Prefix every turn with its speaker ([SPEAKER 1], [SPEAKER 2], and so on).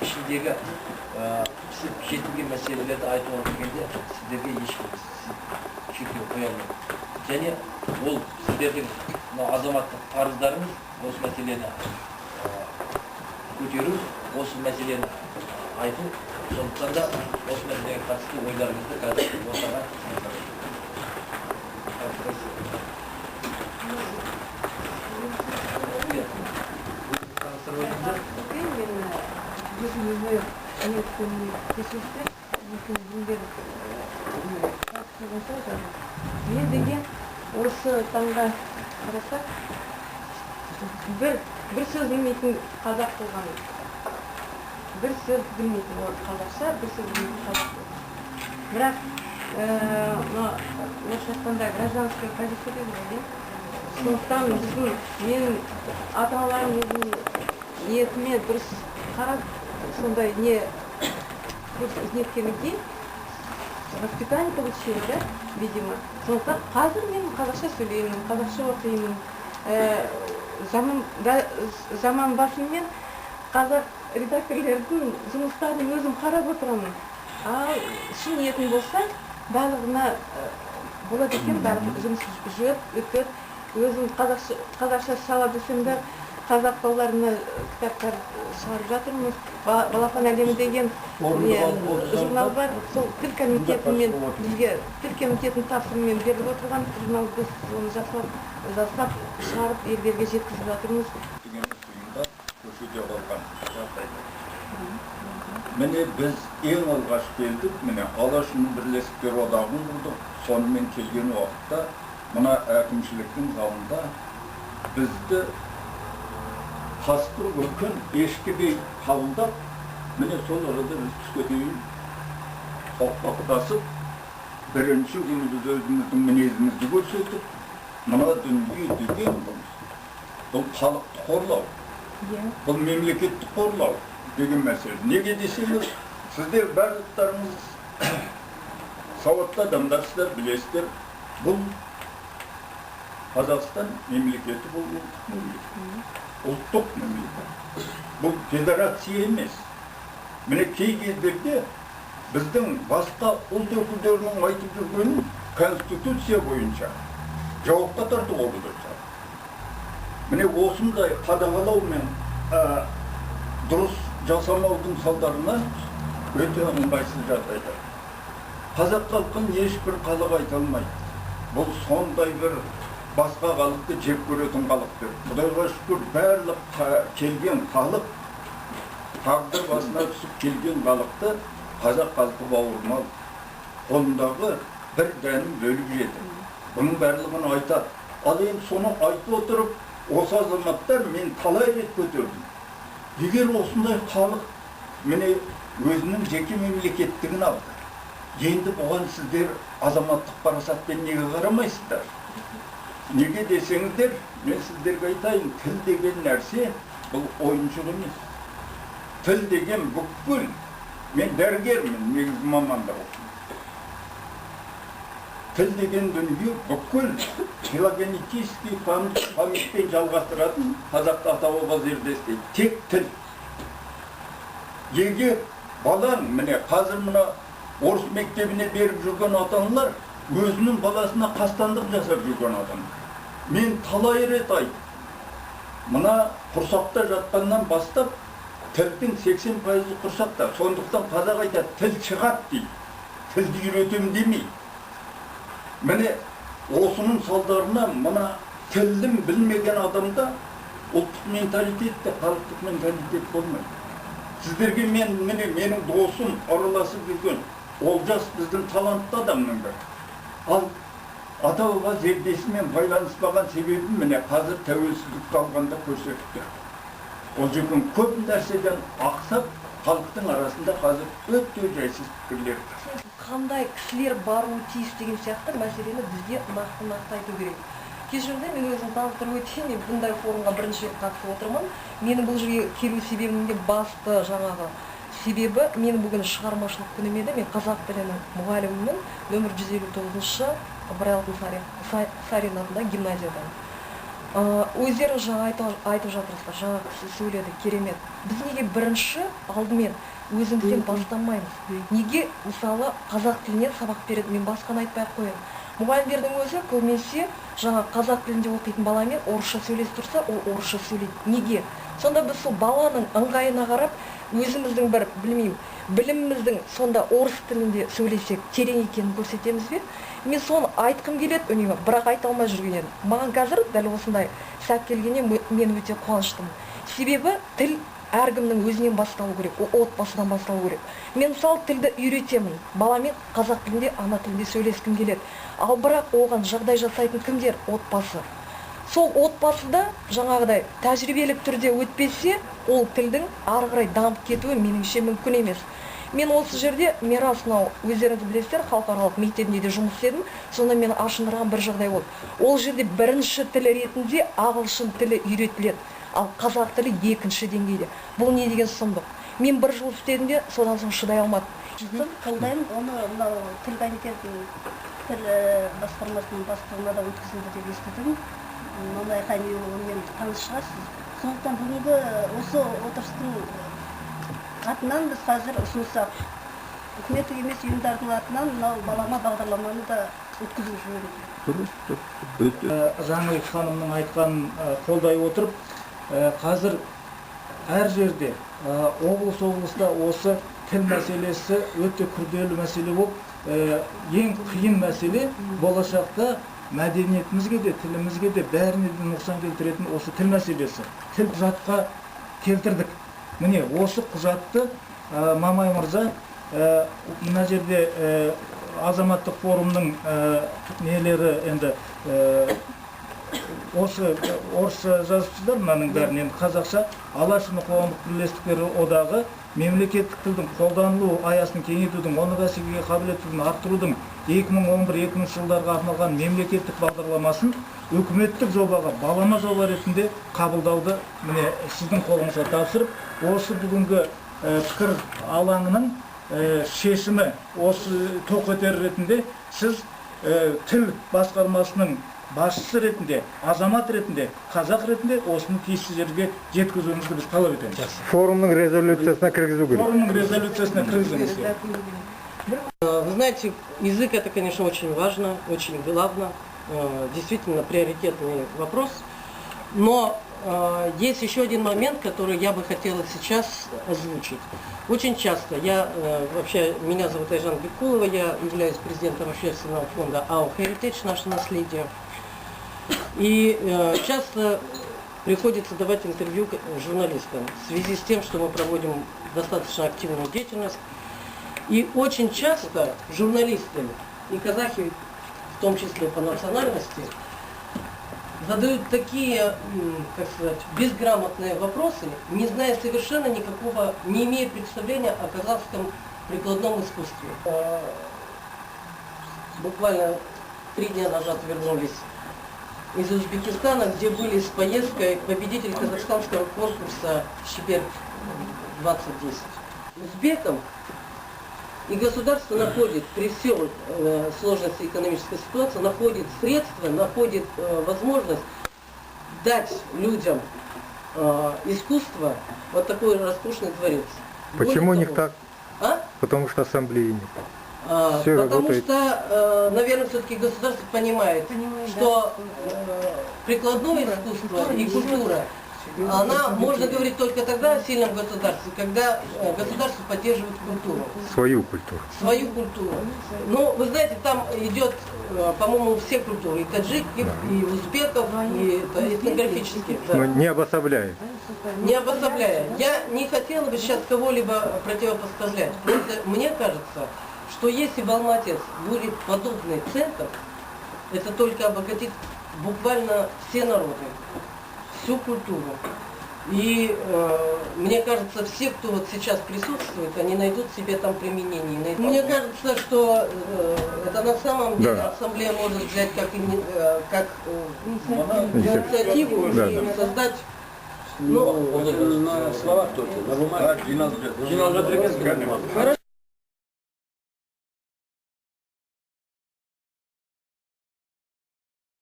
[SPEAKER 1] ішіндегі пісіп жетілген мәселелерді айтып отыргенде сіздерге ешкім шектеу қоя алмайды. Және ол сіздердің азаматтық парыздарыңыз осы мәселені көтеру, осы мәселені айту. Сондықтан да осы мәселеге қатысты ойларыңызды қазір ортаға
[SPEAKER 2] мен деген осы таңға қарасақ бір сөз білмейтін қазақ болған. Bir söz bilmeydim o қазақша, bir söz bilmeydim қазақ болған. Бірақ орысша айтқанда гражданская позиция деп ойлаймын. Сондықтан менің ата-аналарым өзінің ниетіме дұрыс қарап, сондай не неткеннен воспитание получили, да, видимо. Сондықтан қазір мен қазақша сөйлеймін, қазақша оқимын. Заман басымен қазақ редакторлердің жұмыстарын өзім қарап отырамын. Ал шын ниетім болса, барлығына болады екен, барлығы жұмыс жүріп, өтіп, өзім қазақша шала білсемді, қазақ балаларына кітаптар шығарып жатырмыз. Балапан әлемі деген журнал бар. Сол тіл комитетімен, бізге тіл комитетінің тапсырмамен беріліп отырған журнал, біз оны жасап, шығарып, елдерге жеткізіп жатырмыз.
[SPEAKER 3] Міне біз ең алғаш келдік, міне Алашының бірлестіктер одағын құрдық. Сонымен келген уақытта мына әкімшіліктің залында бізді қасқыр өркен ешкідей қабылдап, міне сол арада біз түске дейін соқпақтасып, бірінші күні біз өзіміздің мінезімізді көрсетіп, мына дүние деген бұл халықты қорлау, бұл мемлекетті қорлау деген мәселе. Неге десеңіз, сіздер барлықтарыңыз сауатты адамдарсыздар, білесіздер, бұл Қазақстан мемлекеті, бұл ұлттық мемлекет. Бұл федерация емес. Міне кей кездерде біздің басқа ұлт өкілдерінің айтып жүргенін конституция бойынша жауапқа тартуға болады. Міне осындай қадағалау мен дұрыс жасамаудың салдарынан өте ыңғайсыз жағдайда. Қазақ халқын ешбір халық айта алмайды. Бұл сондай бір басқа халықты жек көретін халықтыр. Құдайға шүкір, барлық келген халық, тағдыр басына түсіп келген халықты қазақ халқы бауырмал. Қолындағы бір дәнін бөліп жеді. Бұның барлығын айтады. Ал енді соны айтып отырып, осы азаматтар мен талай рет көтердім. Егер осындай халық міне өзінің жеке мемлекеттігін алды. Енді бұған сіздер азаматтық парасатпен неге қарамайсыздар? Неге десеңіздер, мен сіздерге айтайын, тіл деген нәрсе бұл ойыншық емес. Тіл деген бүкіл, мен дәрігермін, негізгі мамандық оқимын. Тіл деген дүние бүкіл филогенетический памятпен жалғастыратын қазақта ата-баба зердесі, тек тіл. Егер балаң, міне қазір мына орыс мектебіне беріп жүрген ата-аналар өзінің баласына қастандық жасап жүрген адамдар. Мен талай рет айттым, мына құрсақта жатқаннан бастап тілдің 80% құрсақта. Сондықтан қазақ айтады, тіл шығады дейді, тілді үйретем демейді. Міне осының салдарына мына тілін білмеген адамда ұлттық менталитетті, халықтық менталитет болмайды. Сіздерге менің досым араласып жүрген Олжас біздің талантты адамның бірі. Ал ата-баба зердесімен байланыспаған себебін міне қазір тәуелсіздікті алғанда көрсетті. Ол жерден көп нәрседен ақсап, халықтың арасында қазір өте жайсыз пікірлер.
[SPEAKER 4] Қандай кісілер баруы тиіс деген сияқты мәселені бізге нақты айту керек. Кешіріңіздер, мен өзім таныстырып өтейін, мен бұндай форумға бірінші рет қатысып отырмын. Менің бұл жерге келу себебімде басты жаңағы себебі, мен бүгін шығармашылық күнім еді, мен қазақ тілінің мұғалімімін, нөмір 159-шы Ыбырай Алтынсарин атындағы гимназиядан. Өздеріңіз жаңа айтып жатырсыздар, жаңа кісі сөйледі, керемет. Біз неге бірінші алдымен өзімізден бастамаймыз? Неге мысалы қазақ тілінен сабақ береді, мен басқаны айтпай қоямын. Мұғалімдердің өзі көбінесе жаңа қазақ тілінде оқитын баламен орысша сөйлесіп тұрса, ол орысша сөйлейді. Неге? Сонда біз сол баланың ыңғайына қарап, өзіміздің бір, білмеймін, біліміміздің сонда орыс тілінде сөйлесек терең екенін көрсетеміз бе? Мен соны айтқым келеді үнемі, бірақ айта алмай жүрген едім. Маған қазір дәл осындай сәт келгенде мен өте қуаныштымын. Себебі тіл әркімнің өзінен басталу керек, ол отбасыдан басталу керек. Мен мысалы тілді үйретемін, баламен қазақ тілінде, ана тілінде сөйлескім келеді. Ал бірақ оған жағдай жасайтын кімдер? Отбасы. Сол отбасыда жаңағыдай тәжірибелік түрде өтпесе, ол тілдің ары қарай дамып кетуі меніңше мүмкін емес. Мен осы жерде Мирас, мынау өздеріңіз білесіздер, халықаралық мектебінде де жұмыс істедім. Сонда мені ашындырған бір жағдай болды. Ол жерде бірінші тіл ретінде ағылшын тілі үйретіледі, ал қазақ тілі екінші деңгейде. Бұл не деген сұмдық? Мен бір жыл істедім де, содан соң шыдай алмадым.
[SPEAKER 5] Қолдаймын, оны мынау тіл комитетінің тіл басқармасының бастығына да өткізілді деп естідім. Мамай Қайнеуі онымен таныс шығарсыз. Сондықтан бүгінгі осы отырыстың атынан біз қазір ұсынсақ, үкіметтік емес ұйымдардың атынан мынау балама бағдарламаны да өткізіп жібереді.
[SPEAKER 1] Жаңа ханымның айтқанын қолдай отырып, қазір әр жерде облыста осы тіл мәселесі өте күрделі мәселе болып, ең қиын мәселе болашақта мәдениетімізге де, тілімізге де бәріне де нұқсан келтіретін осы тіл мәселесі. Тіл құжатқа келтірдік. Міне осы құжатты Мамай мырза мына жерде азаматтық форумның нелері енді осы орысша жазыпсыздар, мынаның бәрін енді қазақша Алашыны қоғамдық бірлестіктер одағы мемлекеттік тілдің қолданылу аясын кеңейтудің, оны бәсекеге қабілеттілігін арттырудың 2011-2013 жылдарға арналған мемлекеттік бағдарламасын үкіметтік жобаға балама жоба ретінде қабылдауды міне сіздің қолыңызға тапсырып, осы бүгінгі пікір алаңының шешімі осы тоқетер ретінде сіз тіл басқармасының басшысы ретінде, азамат ретінде, қазақ ретінде осыны тиісті жерге жеткізуіңізді біз талап етеміз.
[SPEAKER 6] Форумның резолюциясына кіргізу керек.
[SPEAKER 1] Форумның резолюциясына кіргізіңіз.
[SPEAKER 7] Вы знаете, язык это, конечно, очень важно, очень главное, действительно приоритетный вопрос. Но есть еще один момент, который я бы хотела сейчас озвучить. Очень часто меня зовут Айжан Бекулова, я являюсь президентом общественного фонда АО Heritage, наше наследие. И часто приходится давать интервью журналистам в связи с тем, что мы проводим достаточно активную деятельность. И очень часто журналисты и казахи, в том числе по национальности, задают такие, как сказать, безграмотные вопросы, не зная совершенно никакого, не имея представления о казахском прикладном искусстве. Буквально 3 дня назад вернулись из Узбекистана, где были с поездкой победитель казахстанского конкурса «Щебер 2010». Узбекам и государство находит, при всей сложности экономической ситуации, находит средства, находит возможность дать людям искусство, вот такой роскошный дворец.
[SPEAKER 6] Почему у них так?
[SPEAKER 7] А?
[SPEAKER 6] Потому что ассамблеи нет.
[SPEAKER 7] Потому что, наверное, все-таки государство понимает, что прикладное искусство и культура, она, можно говорить только тогда о сильном государстве, когда государство поддерживает культуру.
[SPEAKER 6] Свою культуру.
[SPEAKER 7] Свою культуру. Ну, вы знаете, там идет, по-моему, все культуры, и таджиков, и узбеков, и этнографических. Да.
[SPEAKER 6] Но не обособляет.
[SPEAKER 7] Не обособляя. Я не хотела бы сейчас кого-либо противопоставлять. Просто мне кажется, что если в Алмате будет подобный центр, это только обогатит буквально все народы, всю культуру. И мне кажется, все, кто вот сейчас присутствует, они найдут себе там применение. Мне кажется, что это на самом деле ассамблея может взять как инициативу и создать.
[SPEAKER 8] Ну, на словах только, на бумаге.
[SPEAKER 7] Хорошо.